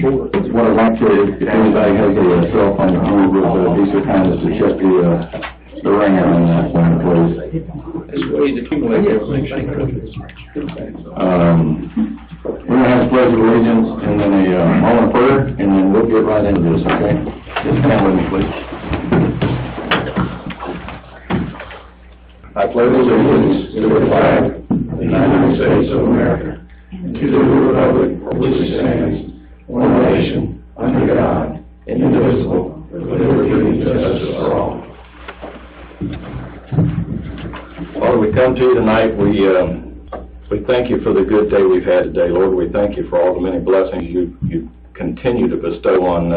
What I'd like to, if anybody has a cell phone, if you would be so kind as to check the ringer on that one, please. We're going to have a pledge of allegiance and then a moment of prayer, and then we'll get right into this, okay? Just stand with me, please. I pledge allegiance to the flag of the United States of America, and to the republic for which it stands, one nation, under God, indivisible, with liberty and justice for all. Lord, we come to you tonight. We thank you for the good day we've had today, Lord. We thank you for all the many blessings you continue to bestow on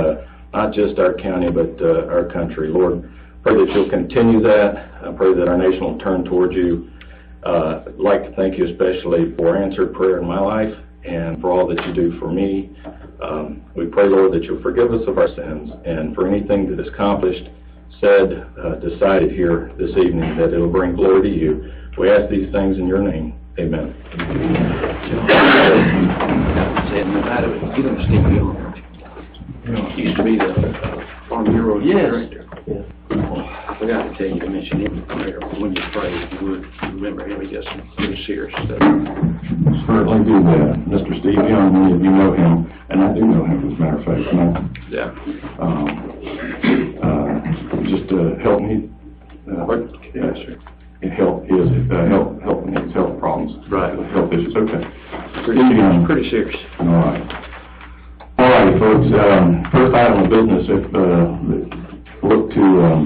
not just our county, but our country. Lord, pray that you'll continue that. I pray that our nation will turn towards you. I'd like to thank you especially for answered prayer in my life and for all that you do for me. We pray, Lord, that you'll forgive us of our sins, and for anything that is accomplished, said, decided here this evening, that it'll bring glory to you. We ask these things in your name. Amen. Used to be the Farm Bureau director. I forgot to tell you to mention him there when you pray. If you would remember him, he does some pretty serious stuff. Certainly do that. Mr. Steve Young, many of you know him, and I do know him, as a matter of fact. Yeah. Just help me. Yes, sir. Help his health problems. Right. Health issues. Okay. Pretty serious. All right. All right, folks. First item of business, look to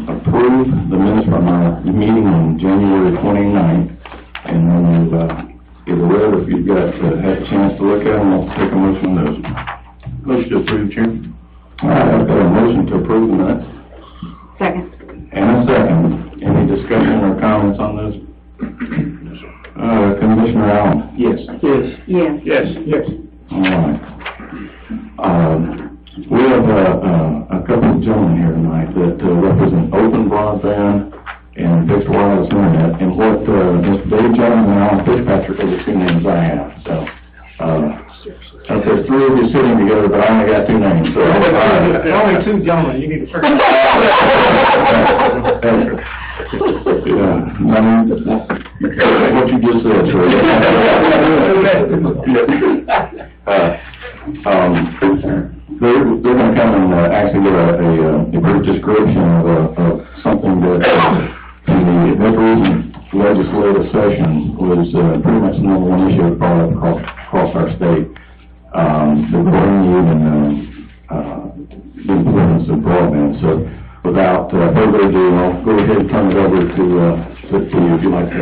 approve the minutes from our meeting on January 29th, and then either read, if you've got had a chance to look at them, I'll take a motion on those. Motion to approve, Chairman. All right, I've got a motion to approve the minutes. Second. And a second. Any discussion or comments on those? Commissioner Allen? Yes. Yes. Yes. Yes. All right. We have a couple of gentlemen here tonight that represent open broadband and fixed wireless internet, and what Mr. Dave Jones and Alan Fitzpatrick are the two names I have. So, there's three of you sitting together, but I only got two names. So, only two gentlemen. You need to figure it what you just said, sir. They're going to come and actually get a brief description of something that in the most recent legislative session was pretty much the number one issue brought up across our state. The growing need and the importance of broadband. So, without further ado, I'll go ahead and turn it over to you if you'd like to.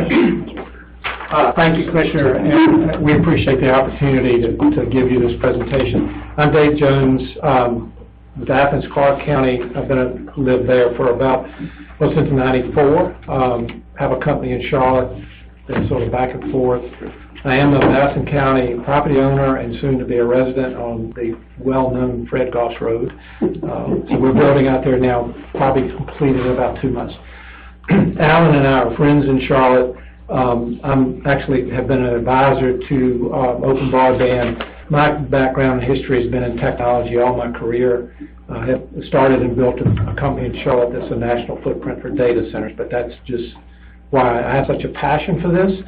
Thank you, Commissioner, and we appreciate the opportunity to give you this presentation. I'm Dave Jones with Athens, Clark County. I've lived there for since '94. Have a company in Charlotte, been sort of back and forth. I am a Madison County property owner and soon to be a resident on the well-known Fred Goss Road. So we're building out there now, probably completed in about 2 months. Alan and I are friends in Charlotte. I'm actually have been an advisor to Open Broadband. My background and history has been in technology all my career. I have started and built a company in Charlotte that's a national footprint for data centers, but that's just why I have such a passion for this.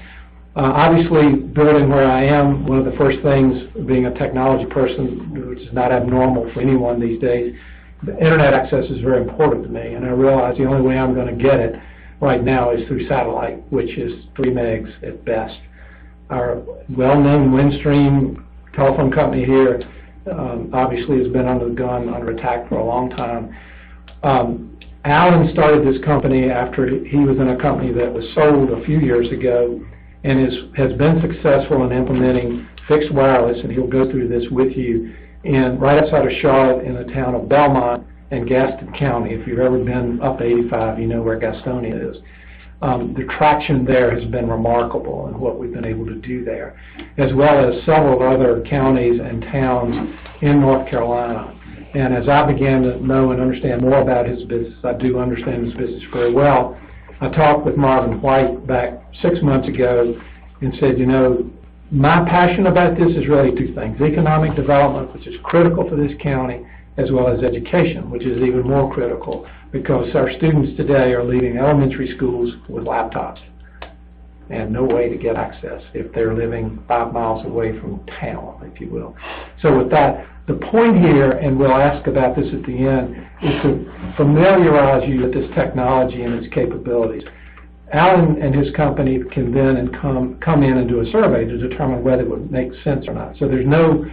Obviously, building where I am, one of the first things, being a technology person, which is not abnormal for anyone these days, the internet access is very important to me, and I realize the only way I'm going to get it right now is through satellite, which is 3 megs at best. Our well-known Windstream telephone company here obviously has been under attack for a long time. Alan started this company after he was in a company that was sold a few years ago and has been successful in implementing fixed wireless, and he'll go through this with you, right outside of Charlotte in the town of Belmont and Gaston County. If you've ever been up 85, you know where Gastonia is. The traction there has been remarkable in what we've been able to do there, as well as several other counties and towns in North Carolina. And as I began to know and understand more about his business, I do understand his business very well. I talked with Marvin White back 6 months ago and said, you know, My passion about this is really two things: economic development, which is critical for this county, as well as education, which is even more critical because our students today are leaving elementary schools with laptops and no way to get access if they're living 5 miles away from town, if you will. So with that, the point here, and we'll ask about this at the end, is to familiarize you with this technology and its capabilities. Alan and his company can then come in and do a survey to determine whether it would make sense or not. So there's no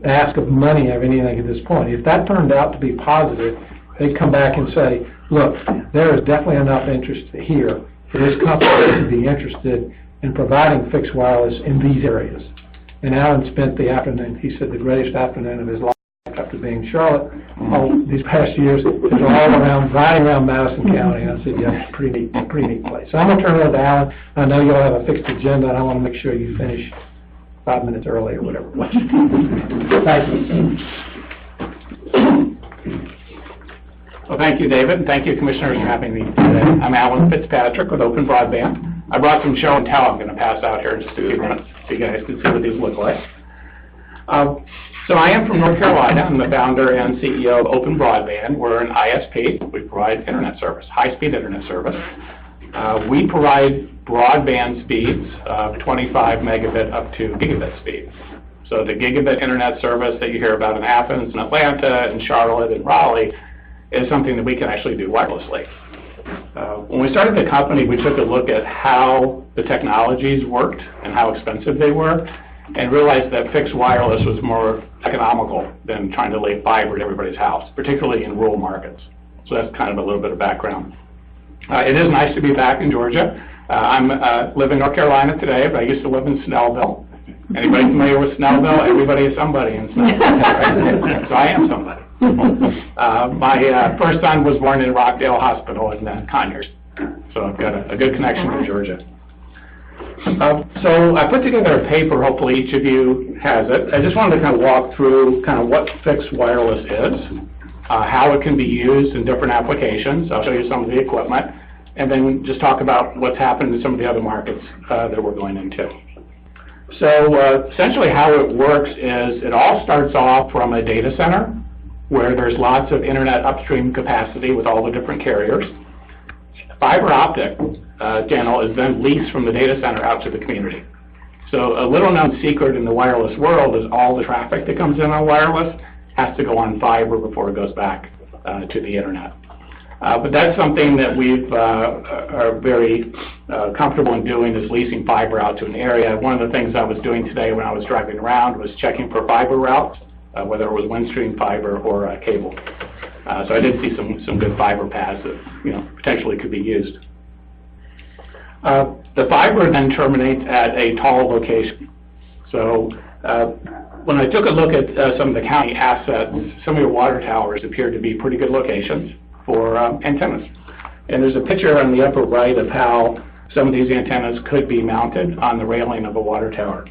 ask of money or anything at this point. If that turned out to be positive, they'd come back and say, look, there is definitely enough interest here for this company to be interested in providing fixed wireless in these areas. And Alan spent the afternoon, he said the greatest afternoon of his life after being in Charlotte all these past years, is all around, riding around Madison County. And I said, yeah, pretty neat place. So I'm going to turn it over to Alan. I know you'll have a fixed agenda, and I want to make sure you finish 5 minutes early or whatever. Thank you. Well, thank you, David, and thank you, Commissioners, for having me today. I'm Alan Fitzpatrick with Open Broadband. I brought some show and tell I'm going to pass out here in just a few minutes so you guys can see what these look like. So I am from North Carolina. I'm the founder and CEO of Open Broadband. We're an ISP. We provide internet service, high-speed internet service. We provide broadband speeds of 25 megabit up to gigabit speeds. So the gigabit internet service that you hear about in Athens and Atlanta and Charlotte and Raleigh is something that we can actually do wirelessly. When we started the company, we took a look at how the technologies worked and how expensive they were, and realized that fixed wireless was more economical than trying to lay fiber to everybody's house, particularly in rural markets. So that's kind of a little bit of background. It is nice to be back in Georgia. I live in North Carolina today, but I used to live in Snellville. Anybody familiar with Snellville? Everybody is somebody in Snellville, right? So I am somebody. My first son was born in Rockdale Hospital in Conyers, so I've got a good connection to Georgia. So I put together a paper, hopefully each of you has it. I just wanted to kind of walk through kind of what fixed wireless is, how it can be used in different applications. I'll show you some of the equipment, and then just talk about what's happened in some of the other markets that we're going into. So essentially how it works is it all starts off from a data center where there's lots of internet upstream capacity with all the different carriers. Fiber optic channel is then leased from the data center out to the community. So a little known secret in the wireless world is all the traffic that comes in on wireless has to go on fiber before it goes back to the internet. But that's something that we've are very comfortable in doing, is leasing fiber out to an area. One of the things I was doing today when I was driving around was checking for fiber routes, whether it was Windstream fiber or cable. So I did see some good fiber paths that potentially could be used. The fiber then terminates at a tall location. So when I took a look at some of the county assets, some of your water towers appear to be pretty good locations for antennas. And there's a picture on the upper right of how some of these antennas could be mounted on the railing of a water tower.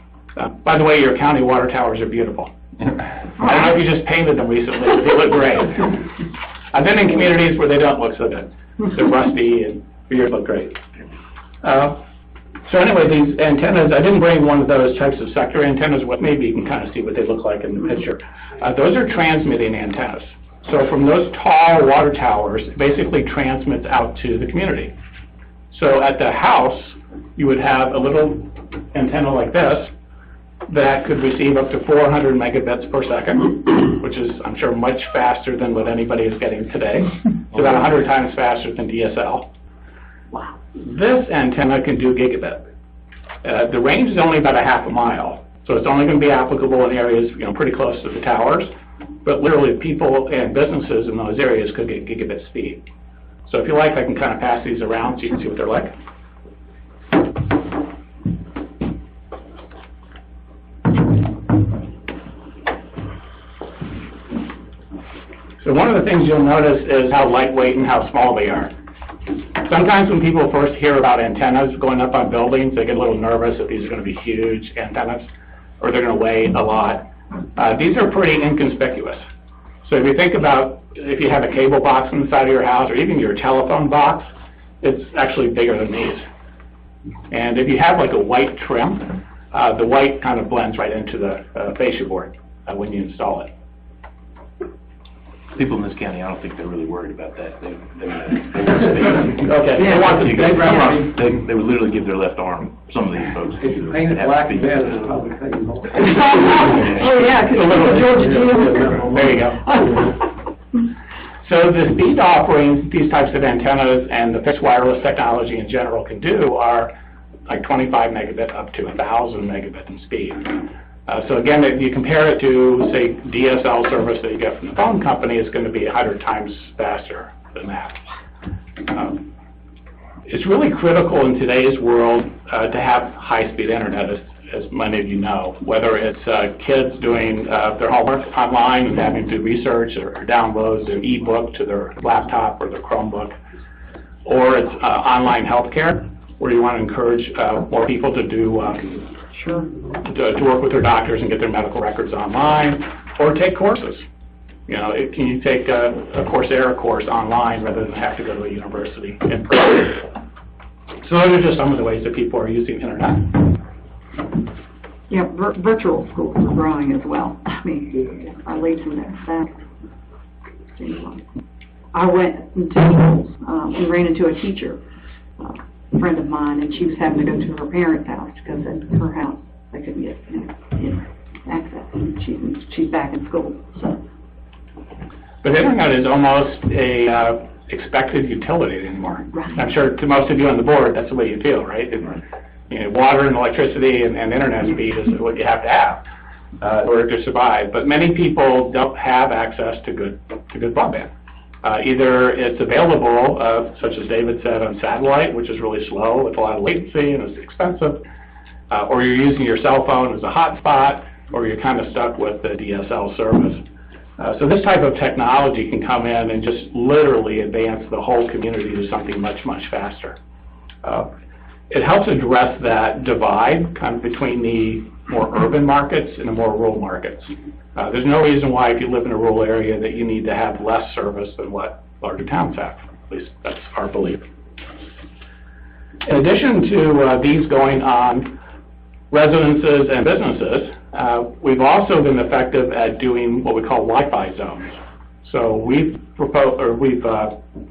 By the way, your county water towers are beautiful. I don't know if you just painted them recently, but they look great. I've been in communities where they don't look so good. They're rusty, and yours look great. So anyway, these antennas, I didn't bring one of those types of sector antennas with me, but you can kind of see what they look like in the picture. Those are transmitting antennas. So from those tall water towers, it basically transmits out to the community. So at the house, you would have a little antenna like this that could receive up to 400 megabits per second, which is, I'm sure, much faster than what anybody is getting today. It's about 100 times faster than DSL. Wow. This antenna can do gigabit. The range is only about a half a mile, so it's only going to be applicable in areas pretty close to the towers, but literally people and businesses in those areas could get gigabit speed. So if you like, I can kind of pass these around so you can see what they're like. So one of the things you'll notice is how lightweight and how small they are. Sometimes when people first hear about antennas going up on buildings, they get a little nervous that these are going to be huge antennas or they're going to weigh a lot. These are pretty inconspicuous. So if you think about if you have a cable box inside of your house or even your telephone box, it's actually bigger than these. And if you have like a white trim, The white kind of blends right into the fascia board when you install it. People in this county, I don't think they're really worried about that. They Okay. They would literally give their left arm, some of these folks. If you paint it black and red, it's probably taking more. Oh, yeah, because Georgia Jim. There you go. So the speed offerings these types of antennas and the fixed wireless technology in general can do are like 25 megabit up to 1,000 megabit in speed. So again, if you compare it to, say, DSL service that you get from the phone company, it's going to be 100 times faster than that. It's really critical in today's world to have high-speed internet, as many of you know, whether it's kids doing their homework online and having to do research or download an e-book to their laptop or their Chromebook, or it's online healthcare, where you want to encourage more people to do to work with their doctors and get their medical records online, or take courses. You know, can you take a Coursera course online rather than have to go to a university in person? So those are just some of the ways that people are using internet. Yeah, virtual schools are growing as well. I mean, I lead some of that. I went into schools and ran into a teacher, a friend of mine, and she was having to go to her parents' house because in her house they couldn't get access. And she's back in school. So. But internet is almost a expected utility anymore. Right. I'm sure to most of you on the board, that's the way you feel, right? You know, water and electricity and internet speed is what you have to have in order to survive. But many people don't have access to good broadband. Either it's available, such as David said, on satellite, which is really slow with a lot of latency and is expensive, or you're using your cell phone as a hotspot, or you're kind of stuck with the DSL service. So this type of technology can come in and just literally advance the whole community to something much, much faster. It helps address that divide kind of between the more urban markets and the more rural markets. There's no reason why, if you live in a rural area, that you need to have less service than what larger towns have. At least that's our belief. In addition to these going on residences and businesses, we've also been effective at doing what we call Wi-Fi zones. So we've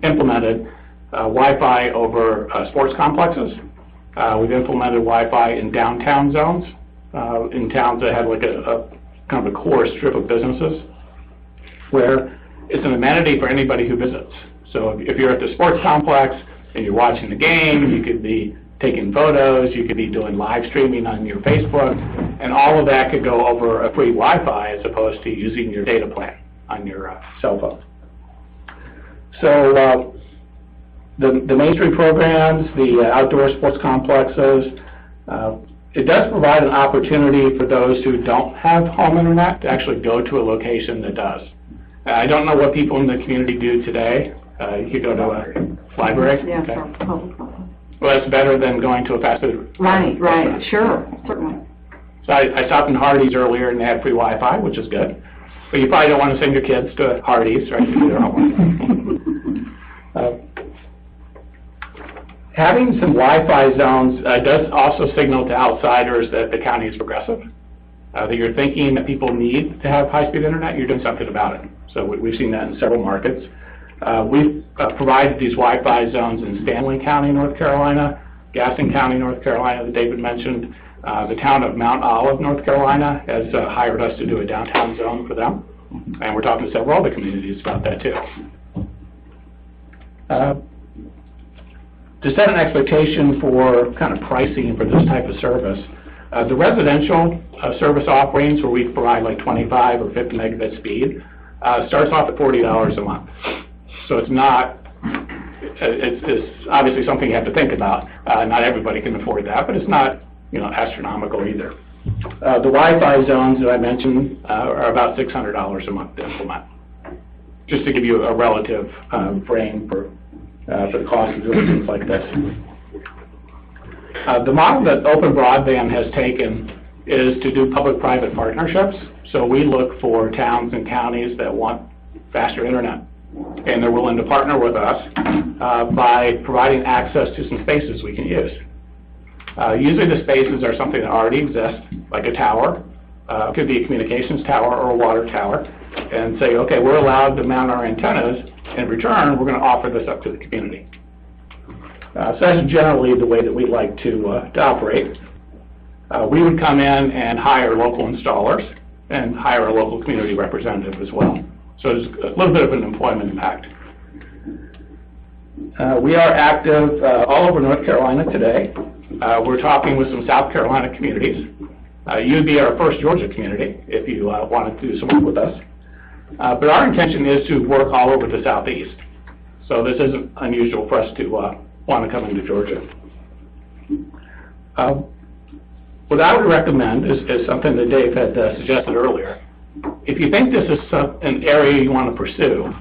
implemented Wi-Fi over sports complexes. We've implemented Wi-Fi in downtown zones, in towns that have like a kind of a core strip of businesses, where it's an amenity for anybody who visits. So if you're at the sports complex and you're watching the game, you could be taking photos, you could be doing live streaming on your Facebook, and all of that could go over a free Wi-Fi as opposed to using your data plan on your cell phone. So the mainstream programs, the outdoor sports complexes, it does provide an opportunity for those who don't have home internet to actually go to a location that does. I don't know what people in the community do today. You could go to a library. Yeah, okay. for public library. Well, that's better than going to a fast food Right, restaurant. sure, certainly. So I stopped in Hardee's earlier and they had free Wi-Fi, which is good. But you probably don't want to send your kids to Hardee's, right, to do their homework. Having some Wi-Fi zones does also signal to outsiders that the county is progressive, that you're thinking that people need to have high-speed internet, you're doing something about it. So we've seen that in several markets. We've provided these Wi-Fi zones in Stanley County, North Carolina, Gaston County, North Carolina, that David mentioned. The town of Mount Olive, North Carolina, has hired us to do a downtown zone for them. And we're talking to several other communities about that, too. To set an expectation for kind of pricing for this type of service, the residential service offerings, where we provide like 25 or 50 megabit speed, starts off at $40 a month. So it's not, it's obviously something you have to think about. Not everybody can afford that, but it's not, you know, astronomical either. The Wi-Fi zones that I mentioned are about $600 a month to implement, just to give you a relative frame for the cost of doing things like this. The model that Open Broadband has taken is to do public-private partnerships. So we look for towns and counties that want faster internet, and they're willing to partner with us by providing access to some spaces we can use. Usually the spaces are something that already exists, like a tower. Could be a communications tower or a water tower, and say, okay, we're allowed to mount our antennas. In return, we're going to offer this up to the community. So that's generally the way that we like to operate. We would come in and hire local installers and hire a local community representative as well. So there's a little bit of an employment impact. We are active all over North Carolina today. We're talking with some South Carolina communities. You'd be our first Georgia community if you wanted to do some work with us. But our intention is to work all over the Southeast. So this isn't unusual for us to want to come into Georgia. What I would recommend is something that Dave had suggested earlier. If you think this is an area you want to pursue,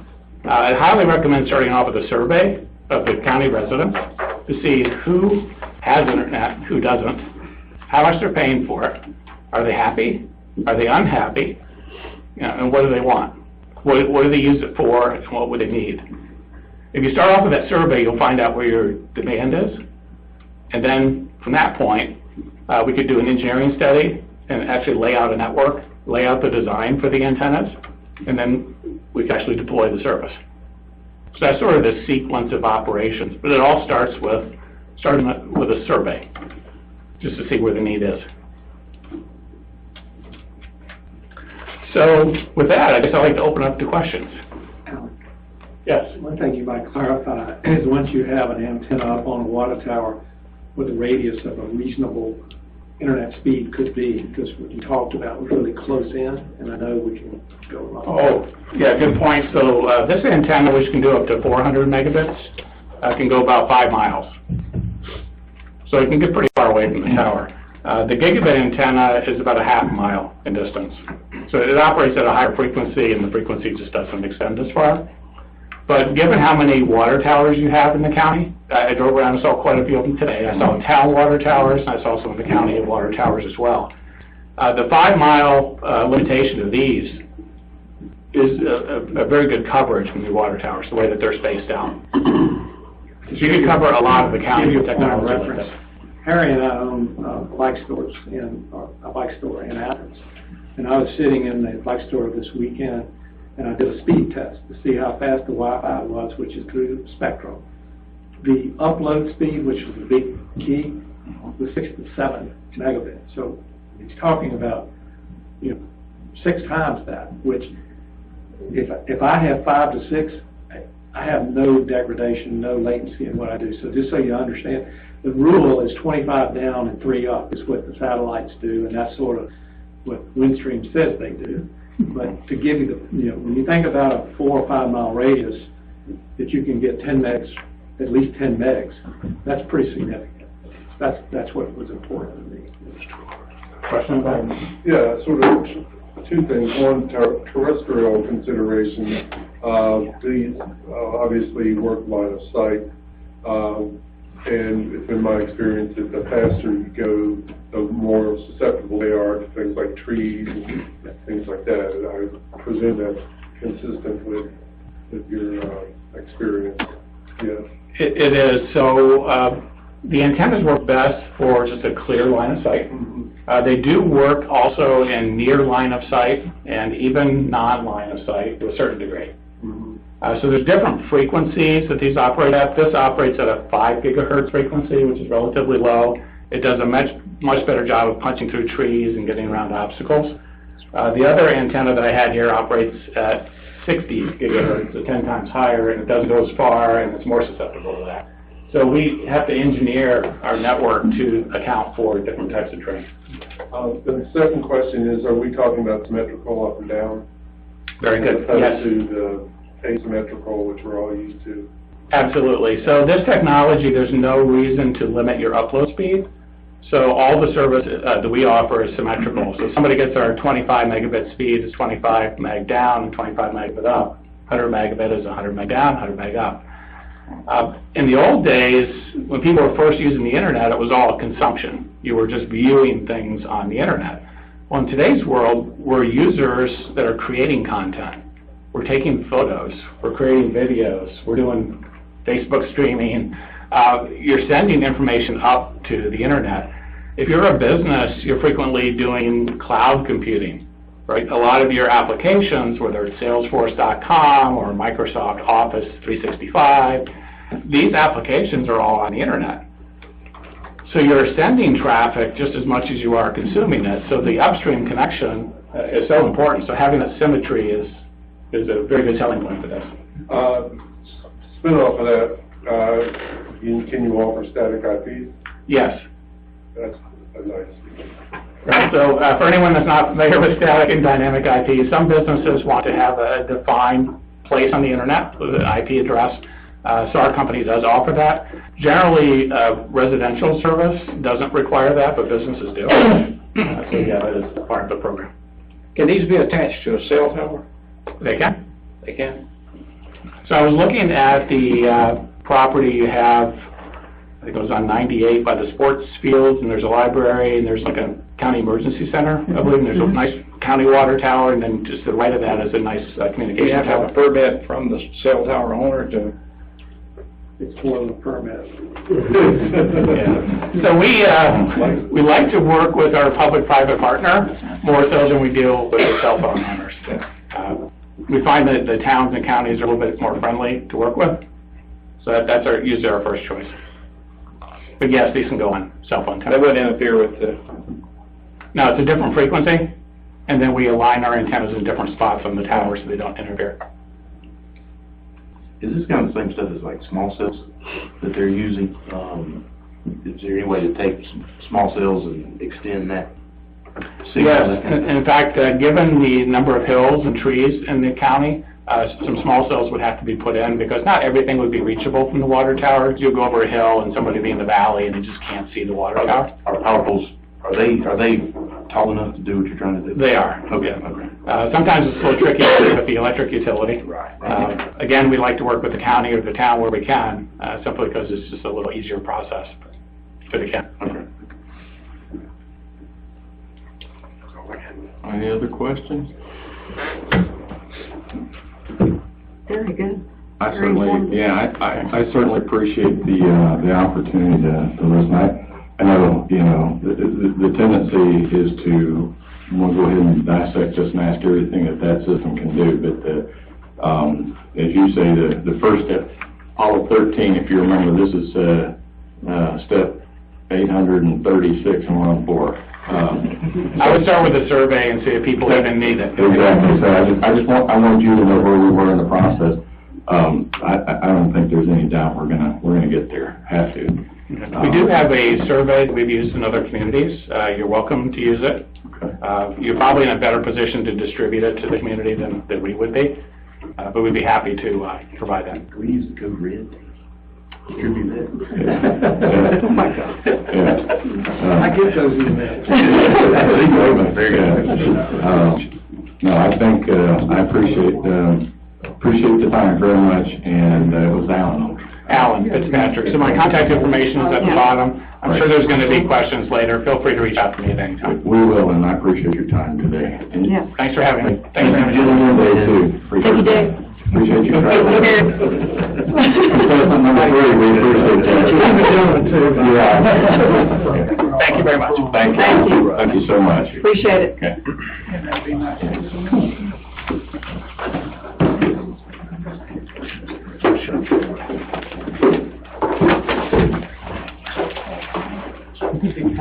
I highly recommend starting off with a survey of the county residents to see who has internet, who doesn't, how much they're paying for it, are they happy, are they unhappy, and what do they want? What do they use it for, and what would they need? If you start off with that survey, you'll find out where your demand is, and then from that point, we could do an engineering study and actually lay out a network, lay out the design for the antennas, and then we could actually deploy the service. So that's sort of the sequence of operations, but it all starts with starting with a survey, just to see where the need is. So with that, I guess I'd like to open up to questions. Yes? One thing you might clarify is once you have an antenna up on a water tower with a radius of a reasonable internet speed could be, because what you talked about was really close in, and I know we can go along. Oh, yeah, good point. So this antenna, which can do up to 400 megabits, can go about 5 miles. So it can get pretty far away from the tower. The gigabit antenna is about a half mile in distance. So it operates at a higher frequency, and the frequency just doesn't extend as far. But given how many water towers you have in the county, I drove around and saw quite a few of them today. I saw town water towers, and I saw some of the county water towers as well. The 5 mile limitation of these is a very good coverage from the water towers, the way that they're spaced out. So you can cover a lot of the county with technology like this. Harry and I own bike stores a bike store in Athens, and I was sitting in the bike store this weekend, and I did a speed test to see how fast the Wi-Fi was, which is through Spectrum. The upload speed, which was the big key, was 6 to 7 megabits. So he's talking about 6 times that, which if I have 5 to 6, I have no degradation, no latency in what I do. So just so you understand, the rule is 25 down and 3 up is what the satellites do, and that's sort of what Windstream says they do. But to give you the, when you think about a 4 or 5 mile radius, that you can get 10 megs, at least 10 megs, that's pretty significant. That's what was important to me. Question about? Yeah, sort of 2 things. One, terrestrial consideration. These obviously work line of sight, and it's been my experience that the faster you go, the more susceptible they are to things like trees and things like that. I presume that's consistent with your experience. Yeah. It is. So the antennas work best for just a clear line of sight. They do work also in near line of sight and even non-line of sight to a certain degree. So there's different frequencies that these operate at. This operates at a 5 gigahertz frequency, which is relatively low. It does a much better job of punching through trees and getting around obstacles. The other antenna that I had here operates at 60 gigahertz, so 10 times higher, and it doesn't go as far, and it's more susceptible to that. So we have to engineer our network to account for different types of terrain. The second question is, are we talking about symmetrical up and down? Very good. As opposed Yes. to the asymmetrical, which we're all used to. Absolutely. So this technology, there's no reason to limit your upload speed. So all the service that we offer is symmetrical. So somebody gets our 25 megabit speed, it's 25 meg down and 25 megabit up. 100 megabit is 100 meg down, 100 meg up. In the old days, when people were first using the internet, it was all consumption. You were just viewing things on the internet. Well, in today's world, we're users that are creating content. We're taking photos, we're creating videos, we're doing Facebook streaming, you're sending information up to the internet. If you're a business, you're frequently doing cloud computing, right? A lot of your applications, whether it's Salesforce.com or Microsoft Office 365, these applications are all on the internet. So you're sending traffic just as much as you are consuming it. So the upstream connection is so important. So having a symmetry is a very good selling point for this. Spin off of that, can you offer static IPs? Yes. That's nice. Right. So for anyone that's not familiar with static and dynamic IP, some businesses want to have a defined place on the internet with an IP address. So our company does offer that. Generally, residential service doesn't require that, but businesses do. So yeah, that is part of the program. Can these be attached to a cell tower? They can. They can. So I was looking at the property you have, I think it was on 98 by the sports fields, and there's a library, and there's like a county emergency center, I believe, and there's a nice county water tower, and then just to the right of that is a nice Do you communication have to have tower. a permit from the cell tower owner to? It's more than a permit. Yeah. So we like to work with our public-private partner more so than we deal with the cell phone owners. We find that the towns and counties are a little bit more friendly to work with, so that's usually our first choice. But yes, these can go on cell phone towers. That wouldn't interfere with the... No, it's a different frequency, and then we align our antennas in different spots on the tower so they don't interfere. Is this kind of the same stuff as like small cells that they're using? Is there any way to take some small cells and extend that signal? Yes, in fact, given the number of hills and trees in the county, some small cells would have to be put in because not everything would be reachable from the water tower. You go over a hill and somebody be in the valley and they just can't see the water tower. Are power poles, are they tall enough to do what you're trying to do? They are. Okay, Yeah. okay. Sometimes it's a little tricky with the electric utility. Right. Again, we like to work with the county or the town where we can, simply because it's just a little easier process for the county. Okay. Any other questions? Very good. I Very certainly, informative. yeah, I certainly appreciate the opportunity to listen. I know, you know, the tendency is to, we'll go ahead and dissect this and ask everything that system can do, but as you say, the first step, Apollo 13, if you remember, this is step 836 and 114. I would start with a survey and see if people even need it. Exactly. So I want you to know where we were in the process. I don't think there's any doubt we're gonna get there. Have to. We do have a survey that we've used in other communities. You're welcome to use it. Okay. You're probably in a better position to distribute it to the community than we would be, but we'd be happy to provide that. Can we use the code red? Distribute that? Oh, my God. I get those emails. Very good. No, I think I appreciate the time very much, and it was Alan Fitzpatrick. So my contact information is at the bottom. I'm sure there's going to be questions later. Feel free to reach out to me at any time. We will, and I appreciate your time today. And Yes. Thanks for having me. Thank you, gentlemen, today too. Thank you, Dave. Appreciate you. Thank you, Dave. Number 3, we appreciate that. Yeah. Thank you very much. Thank you. Thank you. Thank you so much. Appreciate it. Okay. We think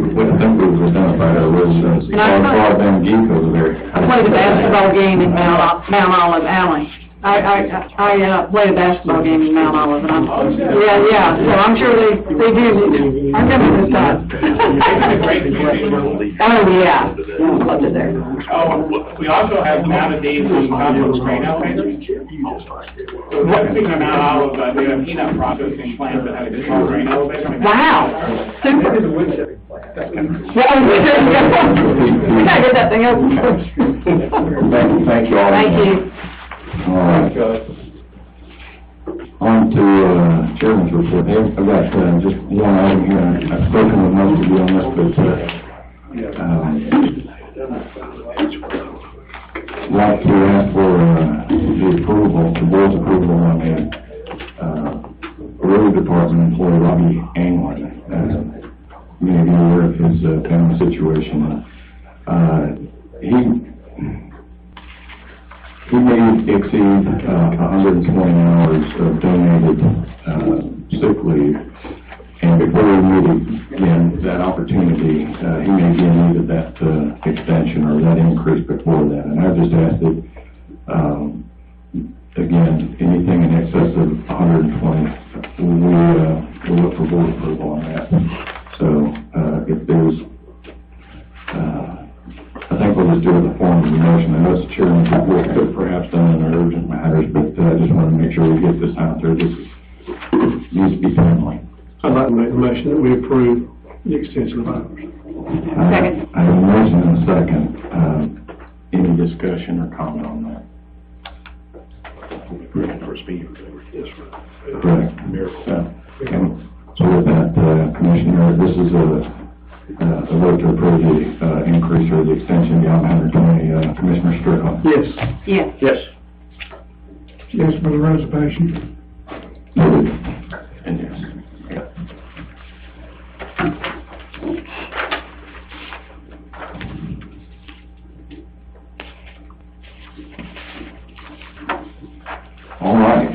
we've identified our residents, broadband geek over there. I played a basketball game in Mount Olive Alley. I played a basketball game in Mount Olive, and yeah, so I'm sure they do. I remember this time. Oh, yeah, loved it there. Oh, we also have mounted these in compost grain elevators. So everything in Mount Olive, we have peanut processing plants that have a small grain elevator. Wow, super. Yeah, we gotta get that thing open. Thank you all. Thank you. All right. On to Chairman's report. Hey, I've got just one item here. I've spoken with most of you on this, but I'd like to ask for the approval the board's approval on a road department employee, Robbie Anglin. You may be aware of his family situation. He may exceed 120 hours of donated sick leave, and before we meet again that opportunity, he may be in need of that extension or that increase before that. And I just asked that, again, anything in excess of 120, we'll look for board approval on that. So if there's, I think we'll just do it in the form of the motion. And that's the chairman's report could perhaps done in urgent matters, but I just want to make sure we get this out there. This needs to be timely. I'd like to make a motion that we approve the extension of hours. Second. I have a motion and a second. Any discussion or comment on that? We're looking for a speed. Correct. Okay. So with that, Commissioner, this is a vote to approve the increase or the extension beyond 120. Commissioner Strickland? Yes. Yes. Yes. Yes, for the reservation. Noted. And yes. All right.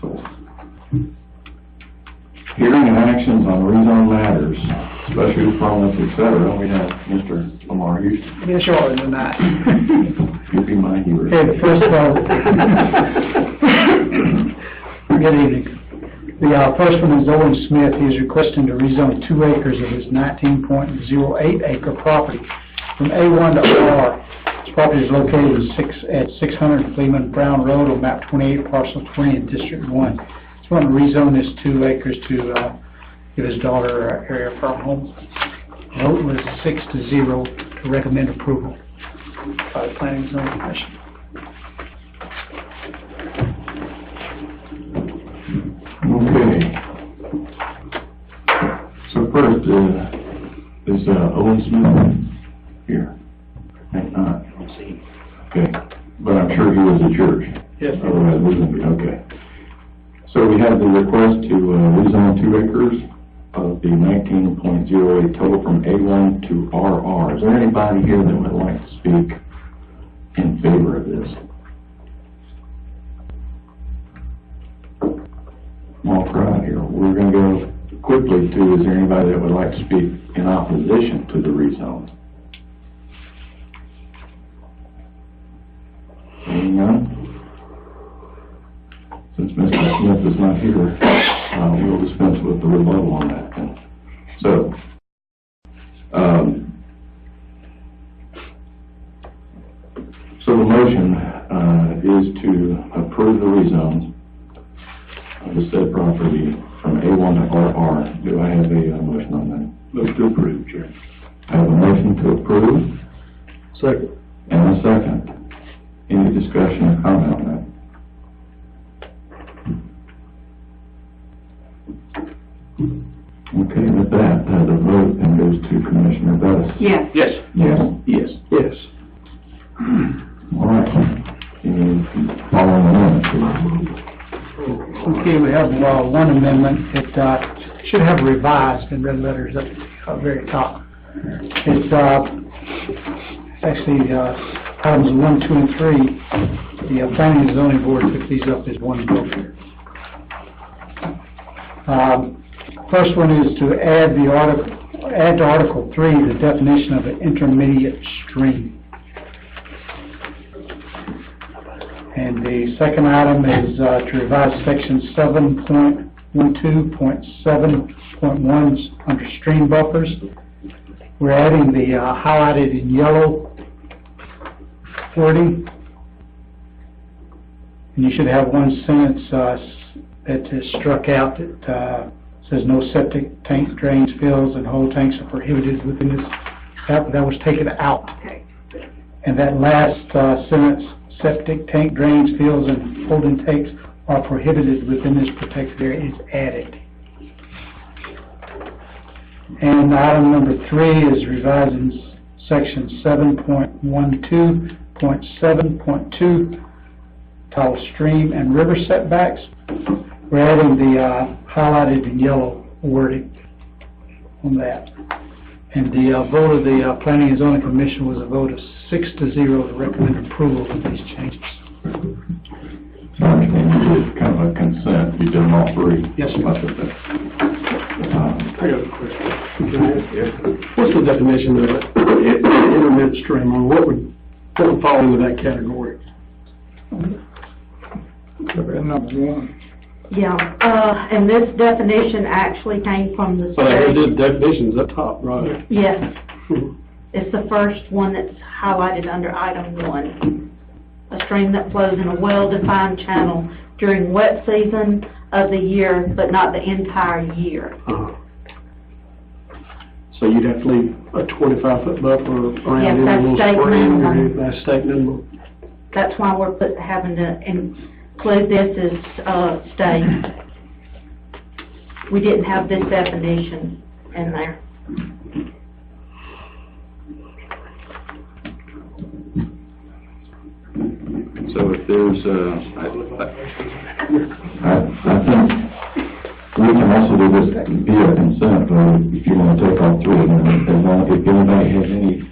So, hearing and actions on rezone matters, special use permits, et cetera, we have Mr. Lamar Houston. Be shorter than that. You'll be my hero. Okay, first of all, good evening. The first one is Owen Smith. He is requesting to rezone 2 acres of his 19.08 acre property from A1 to R. This property is located at 600 Fleeman Brown Road on map 28, parcel 20 in District 1. Just want to rezone this 2 acres to give his daughter area for a home. Vote was 6-0 to recommend approval by the Planning and Zoning Commission. Okay. So first, is Owen Smith here? I think not. Okay, but I'm sure he was at church. Yes. Otherwise, we wouldn't be, okay. So we have the request to rezone 2 acres of the 19.08 total from A1 to RR. Is there anybody here that would like to speak in favor of this? Small crowd here. We're going to go quickly to, is there anybody that would like to speak in opposition to the rezone? Seeing none? Since Mr. Smith is not here, we'll dispense with the rebuttal on that then. So, the motion is to approve the rezone of the said property from A1 to RR. Do I have a motion on that? Move to approve, Chair. I have a motion to approve. Second. And a second. Any discussion or comment on that? Okay, with that, the vote then goes to Commissioner Bettis. Yes. Yes. Yes. Yes. Yes. All right. Any following amendments? Okay, we have one amendment. It should have revised in red letters at the very top. It's actually items 1, 2, and 3. The Planning and Zoning Board took these up as one vote. First one is to add to Article 3 the definition of an intermediate stream. And the second item is to revise section 7.12.7.1 under stream buffers. We're adding the highlighted in yellow wording. And you should have one sentence that is struck out that says no septic tank drains, fills, and whole tanks are prohibited within this. That was taken out. Okay. And that last sentence, septic tank drains, fills, and holding tanks are prohibited within this protected area, is added. And item number 3 is revising section 7.12.7.2 titled Stream and River Setbacks. We're adding the highlighted in yellow wording on that. And the vote of the Planning and Zoning Commission was a vote of 6-0 to recommend approval of these changes. I understand you did kind of a consent, you did them all three. Yes, sir. I got a question. Can I ask? What's the definition of intermittent stream, or what would fall into that category? Number one. Yeah, and this definition actually came from the But I heard state. the definitions up top, right? Yes, it's the first one that's highlighted under item 1. A stream that flows in a well-defined channel during wet season of the year, but not the entire year. So you'd have to leave a 25-foot buffer Yes, around any that's little state spring, or minimum. that's state minimum. That's why we're having to include this as state. We didn't have this definition in there. So if there's, I think we can also do this via consent, vote if you want to take all three of them. As long, if anybody has any,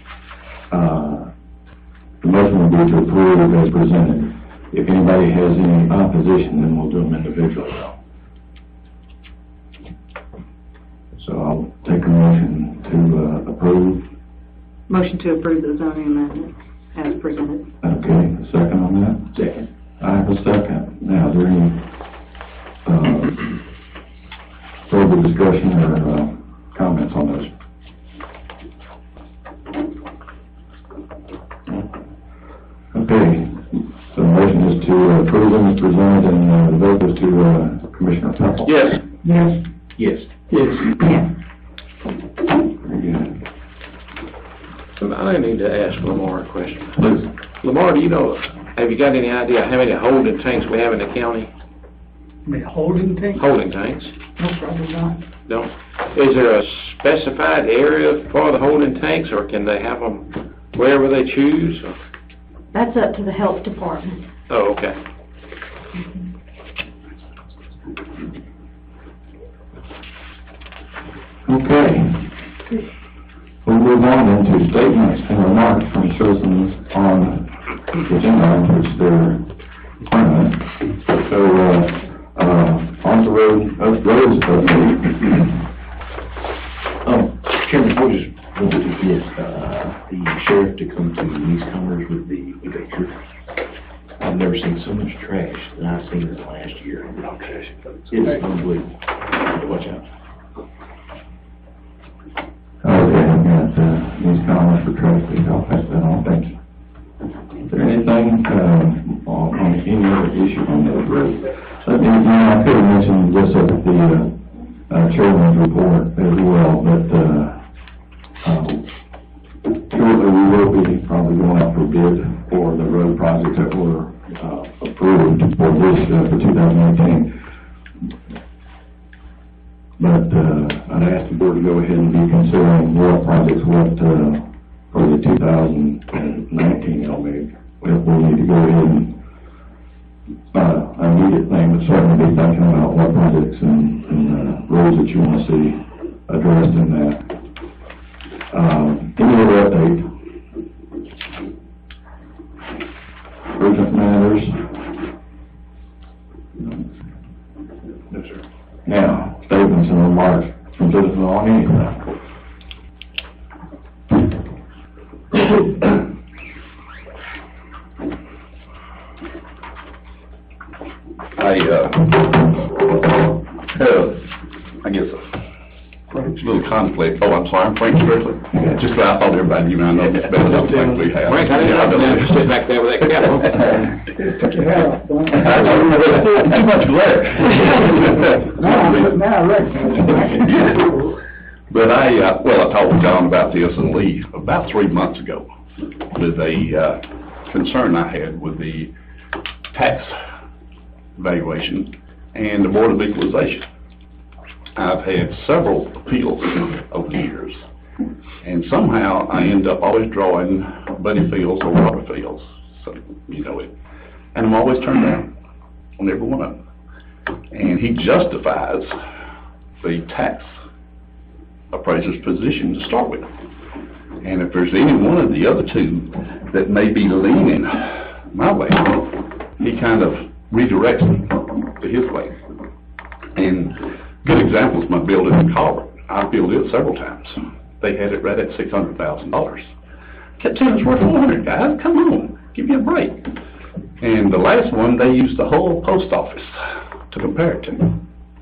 the motion will be to approve as presented. If anybody has any opposition, then we'll do them individually. So I'll take a motion to approve. Motion to approve the zoning amendment as presented. Okay, a second on that? Second. I have a second. Now, is there any further discussion or comments on those? Okay, so the motion is to approve them as presented, and the vote is to Commissioner Pepple. yes. Yes. Yes. Yes. Very good. So I need to ask Lamar a question. Please. Lamar, do you know, have you got any idea how many holding tanks we have in the county? Holding tank? Holding tanks? No, probably not. No? Is there a specified area for the holding tanks, or can they have them wherever they choose? Or- That's up to the health department. Oh, okay. Okay. We'll move on into statements and remarks from citizens on the agenda items which they're permanent. So, on the roads update. Chairman, I just wanted to get, the sheriff to come to these comers with a truck. I've never seen so much trash than I've seen in the last year. It's unbelievable. Watch out. Okay, I've got, these comments for traffic, I'll pass that on, thank you. Is there anything, on any other issue on those roads? I could have mentioned this at the, chairman's report as well, but, shortly we will be probably going out for bid for the road projects that were, approved for this, for 2018. But, I'd ask the board to go ahead and be considering what projects, for the 2019 LMIG. We'll need to go ahead and, immediate thing, but certainly be thinking about what projects and roads that you want to see addressed in that. Any other update? Urgent matters? No, sir. Now, statements and remarks from citizens on anything. I guess, a little conflict. Oh, I'm sorry, I'm Frank Strickland. Just I thought everybody knew, I know this better than Frank we have. Frank, I didn't know you sit back there with that cap on. Took your hat off, don't you? Too much glare. Now I recognize. But I talked to John about this and Lee about 3 months ago with a concern I had with the tax valuation and the Board of Equalization. I've had several appeals over the years, and somehow I end up always drawing buddy fields or water fields. So, you know it. and I'm always turned down on every one of them. And he justifies the tax appraiser's position to start with. And if there's any one of the other two that may be leaning my way, he kind of redirects them to his way. And good example is my building in Colbert. I built it several times. They had it right at $600,000. Kept telling us we're $400, guys. Come on, give me a break. And the last one, they used the whole post office to compare it to.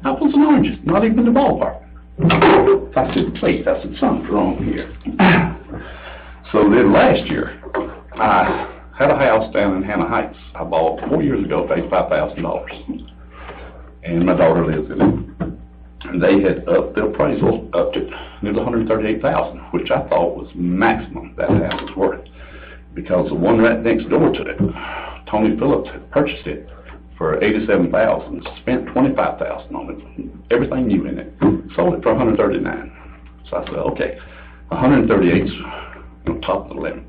Apples and oranges, not even in the ballpark. I said, wait, I said, something's wrong here. So then last year, I had a house down in Hannah Heights. I bought 4 years ago, paid $5,000. And my daughter lives in it. And they had upped the appraisal up to nearly $138,000, which I thought was maximum that house was worth. Because the one right next door to it, Tony Phillips had purchased it for $87,000, spent $25,000 on it, everything new in it, sold it for $139,000. So I said, okay, $138,000 is top of the limit.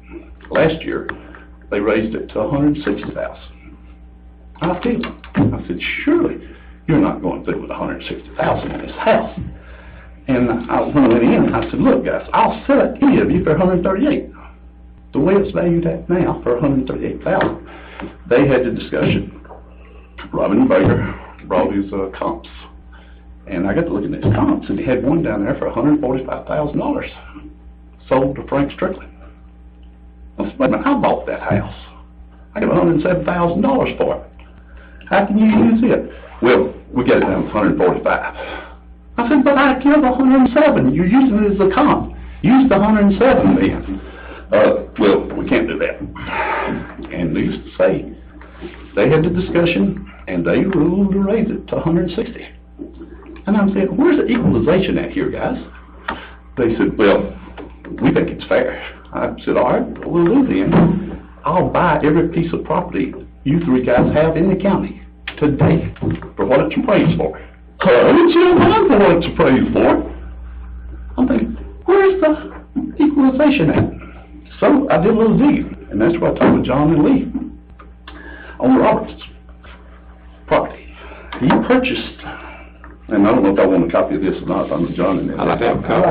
Last year, they raised it to $160,000. I feel it. I said, surely you're not going through with $160,000 in this house. And when I went in, I said, look, guys, I'll sell it to any of you for $138,000. The way it's valued at now for $138,000. They had the discussion. Robin Baker brought his comps. And I got to look at his comps, and he had one down there for $145,000. Sold to Frank Strickland. I said, wait a minute, I bought that house. I got $107,000 for it. How can you use it? Well, we got it down to $145,000. I said, but I give $107,000. You're using it as a comp. Use the $107,000 then. Well, we can't do that. And needless to say, they had the discussion, and they ruled to raise it to $160,000. And I'm saying, where's the equalization at here, guys? They said, well, we think it's fair. I said, all right, we'll do then. I'll buy every piece of property you three guys have in the county today for what it's appraised for. It's your mind for what it's appraised for. I'm thinking, where's the equalization at? So I did a little digging, and that's what I talked with John and Lee on Robert's property. He purchased, and I don't know if I want a copy of this or not. I'm with John and them. I'd like to have a copy.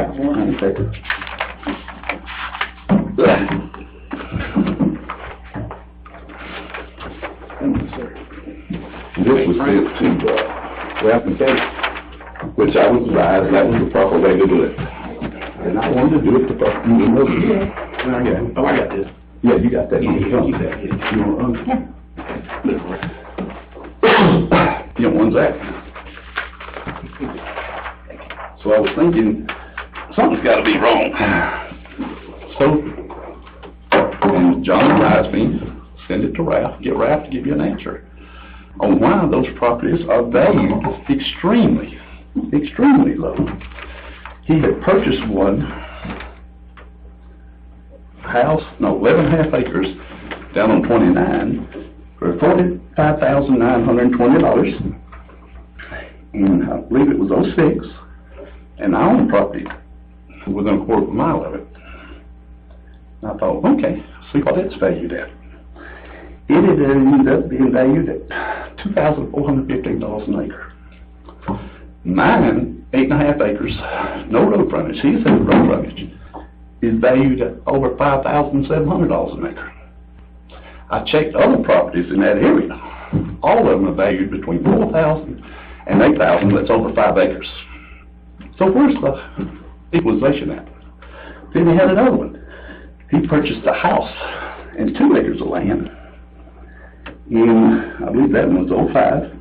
This was sent to Ralph McKay, which I was advised that was the proper way to do it. And I wanted to do it the proper way. Oh, I got this. Yeah, you got that. You know, one's that. So I was thinking, something's got to be wrong. So, and John advised me, send it to Ralph, get Ralph to give you an answer on why those properties are valued extremely, extremely low. He had purchased one house, 11.5 acres down on 29 for $45,920. And I believe it was 06. And I own property within a quarter of a mile of it. And I thought, okay, see what it's valued at. It had ended up being valued at $2,415 an acre. Mine, 8.5 acres, no road frontage, he said road frontage, is valued at over $5,700 an acre. I checked other properties in that area. All of them are valued between $4,000 and $8,000, that's over 5 acres. So where's the equalization at? Then he had another one. He purchased a house and 2 acres of land. And I believe that one was 05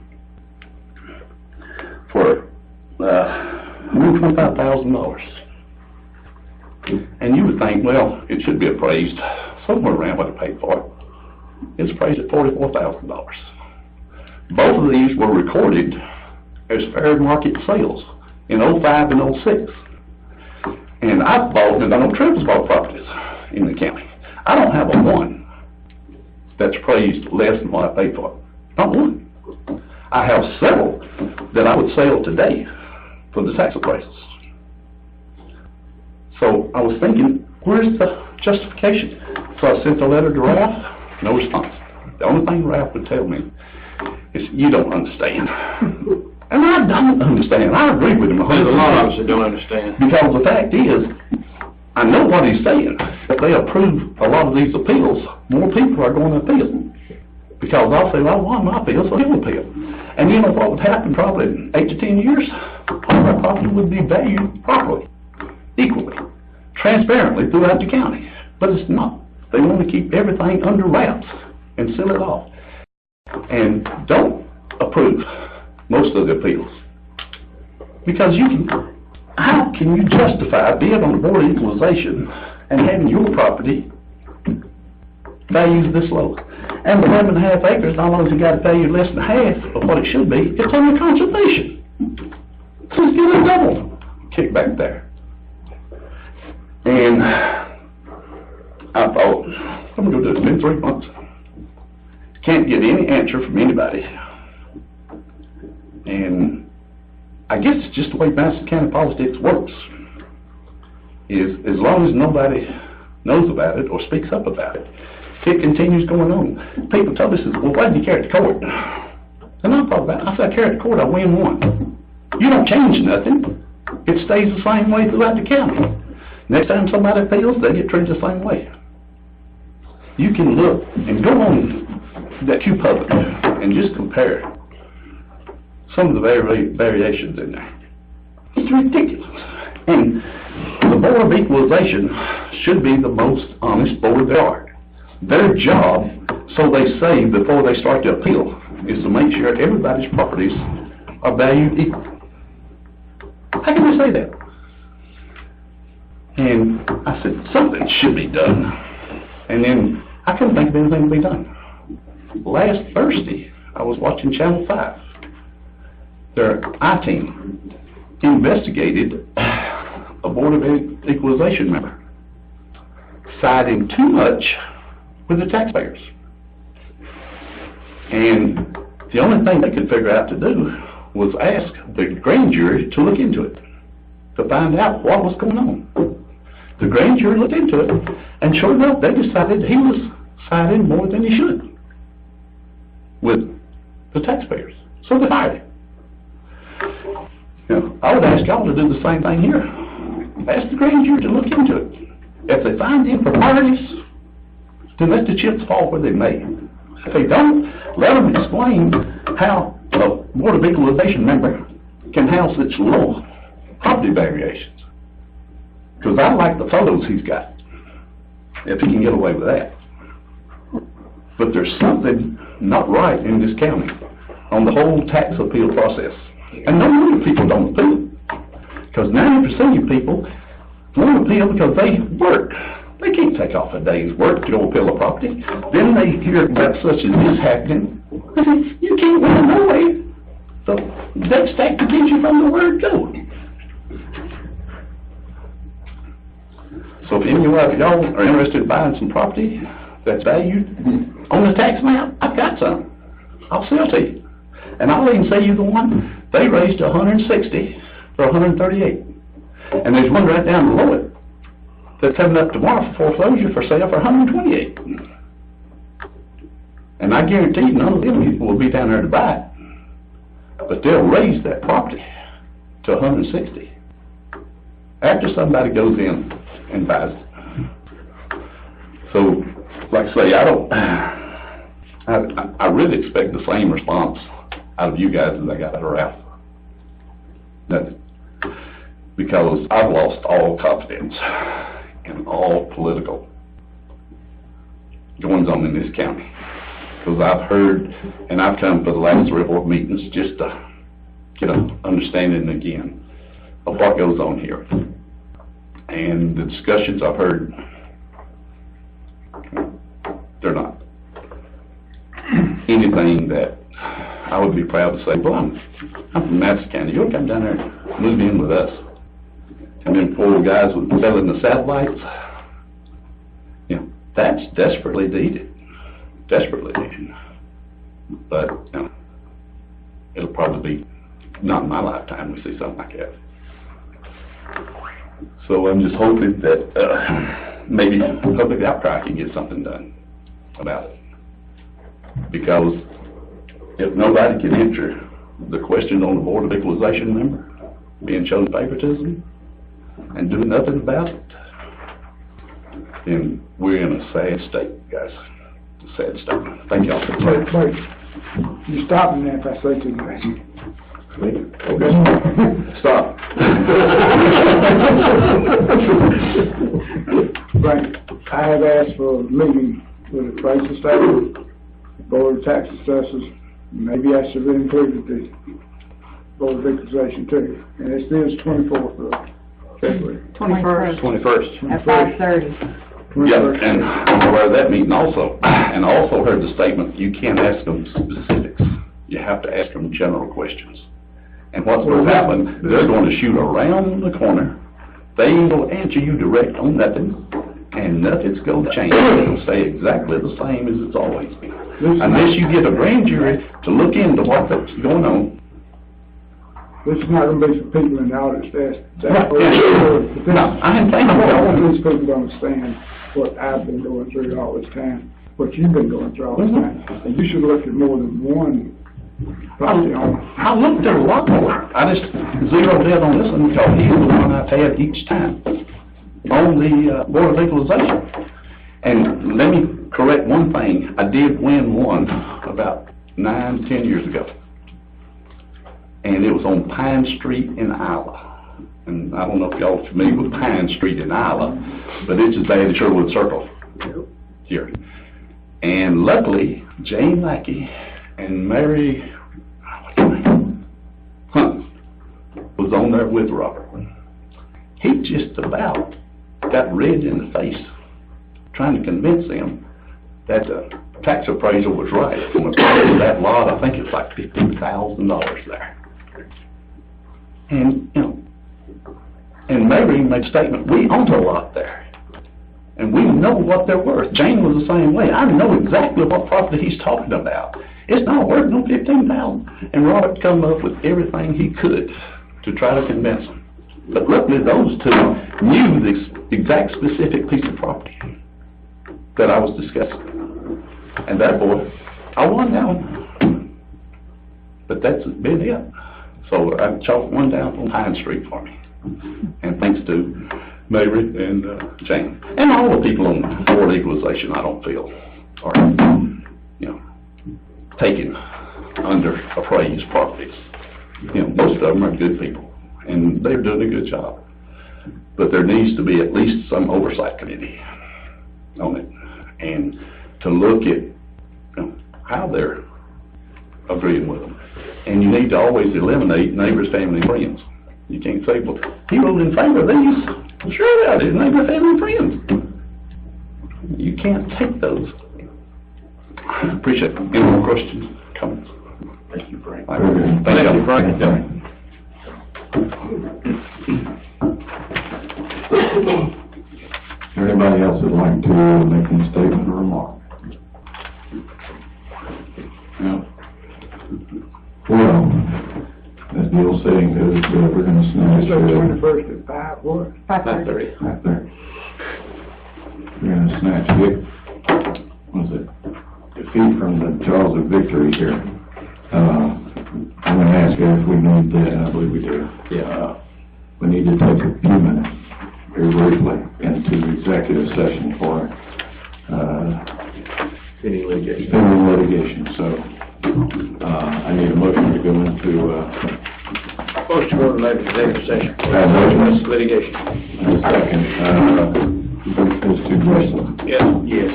for $125,000. And you would think, well, it should be appraised somewhere around what it paid for it. It's appraised at $44,000. Both of these were recorded as fair market sales in 05 and 06. And I've bought, and I know Trent's bought properties in the county. I don't have a one that's appraised less than what I paid for it. Not one. I have several that I would sell today for the tax appraisals. So I was thinking, where's the justification? So I sent a letter to Ralph, no response. The only thing Ralph would tell me is, you don't understand. And I don't understand. I agree with him There's a lot of 100%. us that don't understand. Because the fact is, I know what he's saying. If they approve a lot of these appeals, more people are going to appeal. Because I'll say, well, I won my appeal, so he'll appeal. And you know what would happen probably in 8 to 10 years? All of our property would be valued properly, equally, transparently throughout the county. But it's not. They want to keep everything under wraps and seal it off. And don't approve most of the appeals. Because how can you justify being on the Board of Equalization and having your property valued this low? And the 11.5 acres, not only has it got valued less than half of what it should be, it's under conservation. So it's getting a double kickback there. And I thought, I'm going to do this. It's been 3 months. Can't get any answer from anybody. And I guess it's just the way Madison County politics works. Is as long as nobody knows about it or speaks up about it, it continues going on. People told us, well, why did you carry it to court? And I thought about it. I said, I carry it to court, I win one. You don't change nothing. It stays the same way throughout the county. Next time somebody appeals, they get treated the same way. You can look and go on that QPublic and just compare some of the variations in there. It's ridiculous. And the Board of Equalization should be the most honest board there are. Their job, so they say before they start the appeal, is to make sure everybody's properties are valued equally. How can they say that? And I said, something should be done. And then I couldn't think of anything to be done. Last Thursday, I was watching Channel 5. Their I-team investigated a Board of Equalization member, siding too much with the taxpayers. And the only thing they could figure out to do was ask the grand jury to look into it, to find out what was going on. The grand jury looked into it, and sure enough, they decided he was siding more than he should with the taxpayers. So they fired him. You know, I would ask y'all to do the same thing here. Ask the grand jury to look into it. If they find improprieties, then let the chips fall where they may. If they don't, let them explain how a Board of Equalization member can house its low property variations. Because I like the photos he's got, if he can get away with that. But there's something not right in this county on the whole tax appeal process. And no wonder people don't appeal. Because 90% of people won't appeal because they work. They can't take off a day's work to go appeal a property. Then they hear about such as this happening. They say, you can't win no way. The deck stacked against you from the word go. So if any of y'all are interested in buying some property that's valued on the tax map, I've got some. I'll sell to you. And I'll even sell you the one they raised to 160 for 138. And there's one right down below it that's coming up tomorrow for foreclosure for sale for 128. And I guarantee you none of them people will be down there to buy it. But they'll raise that property to 160 after somebody goes in and buys it. So, like I say, I really expect the same response out of you guys as I got out of Ralph. Nothing. Because I've lost all confidence in all political goings on in this county. Because I've heard, and I've come for the last 3 or 4 meetings just to get an understanding again of what goes on here. And the discussions I've heard, they're not anything that I would be proud to say, well, I'm from Madison County. You'll come down there and move in with us. And then 4 guys with selling the satellites, you know, that's desperately needed. Desperately needed. But, you know, it'll probably be not in my lifetime we see something like that. So I'm just hoping that maybe public outcry can get something done about it. Because if nobody can answer the question on the Board of Equalization member being shown favoritism and doing nothing about it, then we're in a sad state, guys. A sad state. Thank y'all for Wait, playing. wait. You stop me if I say too much. Okay. Stop. Frank, I have asked for a meeting with the price of state, Board of Tax Assessors, maybe I should have included the Board of Equalization too. And it is 24th of February. 21st. 21st. At 5:30. Yep, and I'm aware of that meeting also. And I also heard the statement, you can't ask them specifics. You have to ask them general questions. And what's going to happen, they're going to shoot around the corner. They will answer you direct on nothing, and nothing's going to change. It'll stay exactly the same as it's always been. Unless you get a grand jury to look into what's going on. This is not going to be for people in the audit staff. No, I ain't saying I want that. these people to understand what I've been going through all this time, what you've been going through all this time. And you should look at more than one property owner. I looked at a lot more. I just zeroed in on this one because he's the one I've had each time on the Board of Equalization. And let me correct one thing. I did win one about 9, 10 years ago. And it was on Pine Street in Isla. And I don't know if y'all are familiar with Pine Street in Isla, but it's just there in Sherwood Circle here. And luckily, Jane Lackey and Mary, what's her name? Hunt was on there with Robert. He just about got red in the face trying to convince them that the tax appraisal was right. From a part of that lot, I think it's like $15,000 there. And, you know, and Mary made a statement, we own a lot there. And we know what they're worth. Jane was the same way. I know exactly what property he's talking about. It's not worth no $15,000. And Robert come up with everything he could to try to convince them. But luckily those two knew the exact specific piece of property that I was discussing. And therefore, I won that one. But that's been it. So I chalked one down on Pine Street for me. And thanks to Mary and Jane. And all the people on the Board of Equalization, I don't feel, are, you know, taking under appraised properties. You know, most of them are good people, and they're doing a good job. But there needs to be at least some oversight committee on it, and to look at, you know, how they're agreeing with them. And you need to always eliminate neighbors, family, and friends. You can't say, well, he voted in favor of these. Sure, that is neighbor, family, friends. You can't take those. Appreciate it. Any more questions, comments? Thank you, Frank. Thank you, Frank. Anybody else would like to make any statement or remark? No. Well, as the old saying goes, we're going to snatch. 21st at 5 what? 5:30. 5:30. We're going to snatch defeat from the jaws of victory here. I'm going to ask you if we need that, and I believe we do. Yeah. We need to take a few minutes, very briefly, into executive session for Pending litigation. pending litigation. So I need a motion to go into Motion to go into executive session. motion. Litigation. A second. Those two questions. Yes. Yes.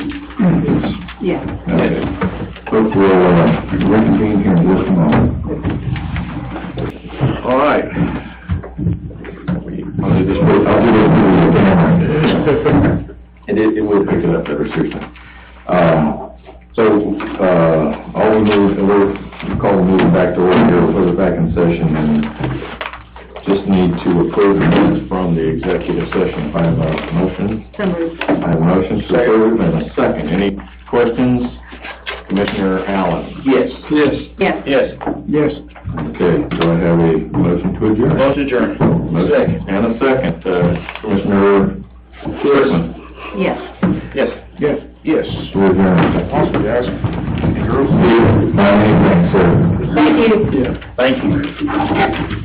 Yeah. Okay. Folks, we'll reconvene here in just a moment. All right. I'll do this through the camera. And it will pick it up better, seriously. All we move, we'll call the meeting back to order here, we'll put it back in session, and just need to approve the minutes from the executive session. If I have a motion. So moved. I have a motion to approve and a second. Any questions? Commissioner Allen? Yes. Yes. Yes. Yes. Yes. Okay, do I have a motion to adjourn? Motion adjourned. Motion. Second. And a second. Commissioner Christman? Yes. Yes. Yes. Yes. We're adjourned. Possibly ask girls. Steve, my name, sir. Thank you. Thank you.